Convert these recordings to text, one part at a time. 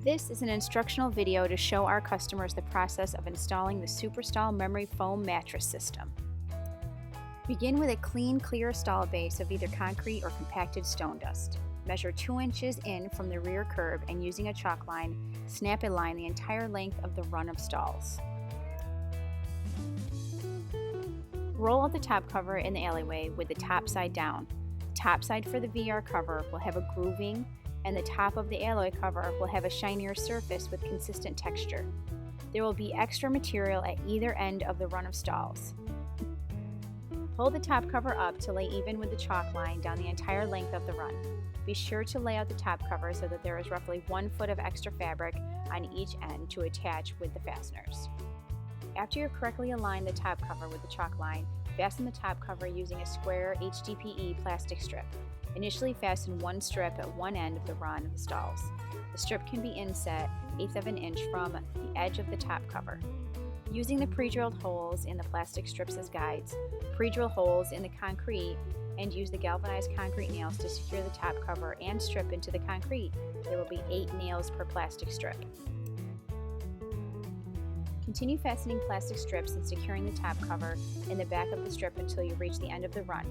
This is an instructional video to show our customers the process of installing the SuperStall Memory Foam Mattress System. Begin with a clean, clear stall base of either concrete or compacted stone dust. Measure 2 inches in from the rear curb and using a chalk line, snap a line the entire length of the run of stalls. Roll out the top cover in the alleyway with the top side down. The top side for the VR cover will have a grooving, and the top of the alloy cover will have a shinier surface with consistent texture. There will be extra material at either end of the run of stalls. Pull the top cover up to lay even with the chalk line down the entire length of the run. Be sure to lay out the top cover so that there is roughly 1 foot of extra fabric on each end to attach with the fasteners. After you've correctly aligned the top cover with the chalk line, fasten the top cover using a square HDPE plastic strip. Initially fasten 1 strip at one end of the run of the stalls. The strip can be inset 1/8 of an inch from the edge of the top cover. Using the pre-drilled holes in the plastic strips as guides, pre-drill holes in the concrete and use the galvanized concrete nails to secure the top cover and strip into the concrete. There will be 8 nails per plastic strip. Continue fastening plastic strips and securing the top cover in the back of the strip until you reach the end of the run.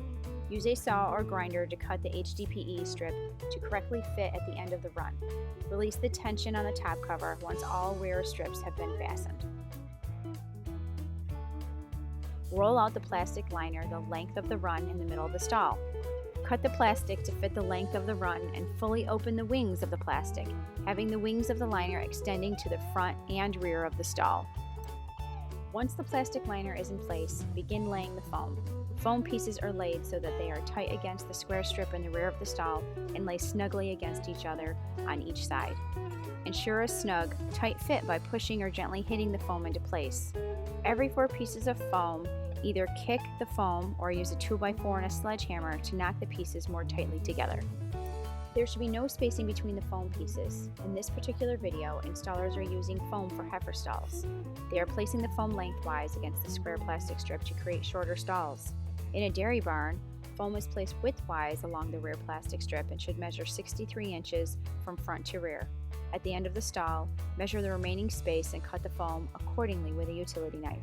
Use a saw or grinder to cut the HDPE strip to correctly fit at the end of the run. Release the tension on the top cover once all rear strips have been fastened. Roll out the plastic liner the length of the run in the middle of the stall. Cut the plastic to fit the length of the run and fully open the wings of the plastic, having the wings of the liner extending to the front and rear of the stall. Once the plastic liner is in place, begin laying the foam. Foam pieces are laid so that they are tight against the square strip in the rear of the stall and lay snugly against each other on each side. Ensure a snug, tight fit by pushing or gently hitting the foam into place. Every 4 pieces of foam, either kick the foam or use a 2x4 and a sledgehammer to knock the pieces more tightly together. There should be no spacing between the foam pieces. In this particular video, installers are using foam for heifer stalls. They are placing the foam lengthwise against the square plastic strip to create shorter stalls. In a dairy barn, foam is placed widthwise along the rear plastic strip and should measure 63 inches from front to rear. At the end of the stall, measure the remaining space and cut the foam accordingly with a utility knife.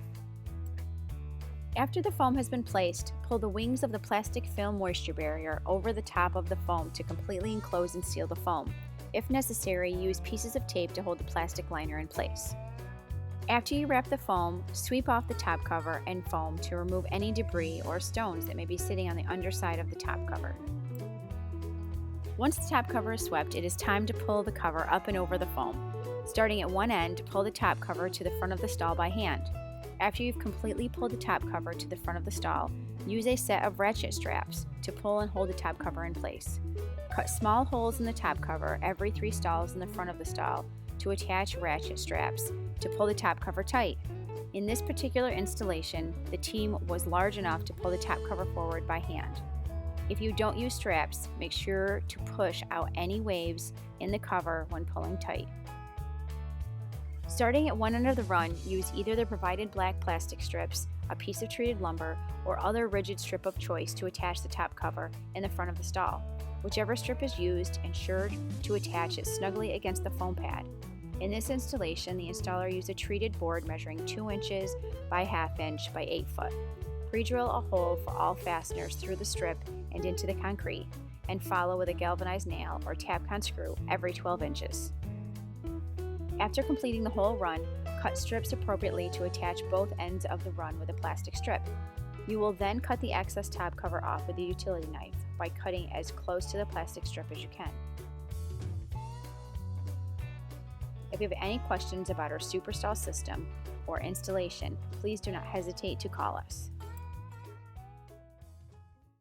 After the foam has been placed, pull the wings of the plastic film moisture barrier over the top of the foam to completely enclose and seal the foam. If necessary, use pieces of tape to hold the plastic liner in place. After you wrap the foam, sweep off the top cover and foam to remove any debris or stones that may be sitting on the underside of the top cover. Once the top cover is swept, it is time to pull the cover up and over the foam. Starting at one end, pull the top cover to the front of the stall by hand. After you've completely pulled the top cover to the front of the stall, use a set of ratchet straps to pull and hold the top cover in place. Cut small holes in the top cover every 3 stalls in the front of the stall to attach ratchet straps to pull the top cover tight. In this particular installation, the team was large enough to pull the top cover forward by hand. If you don't use straps, make sure to push out any waves in the cover when pulling tight. Starting at one end of the run, use either the provided black plastic strips, a piece of treated lumber, or other rigid strip of choice to attach the top cover in the front of the stall. Whichever strip is used, ensure to attach it snugly against the foam pad. In this installation, the installer used a treated board measuring 2 inches by 1/2 inch by 8 foot. Pre-drill a hole for all fasteners through the strip and into the concrete, and follow with a galvanized nail or Tapcon screw every 12 inches. After completing the whole run, cut strips appropriately to attach both ends of the run with a plastic strip. You will then cut the excess top cover off with a utility knife by cutting as close to the plastic strip as you can. If you have any questions about our SuperStall system or installation, please do not hesitate to call us.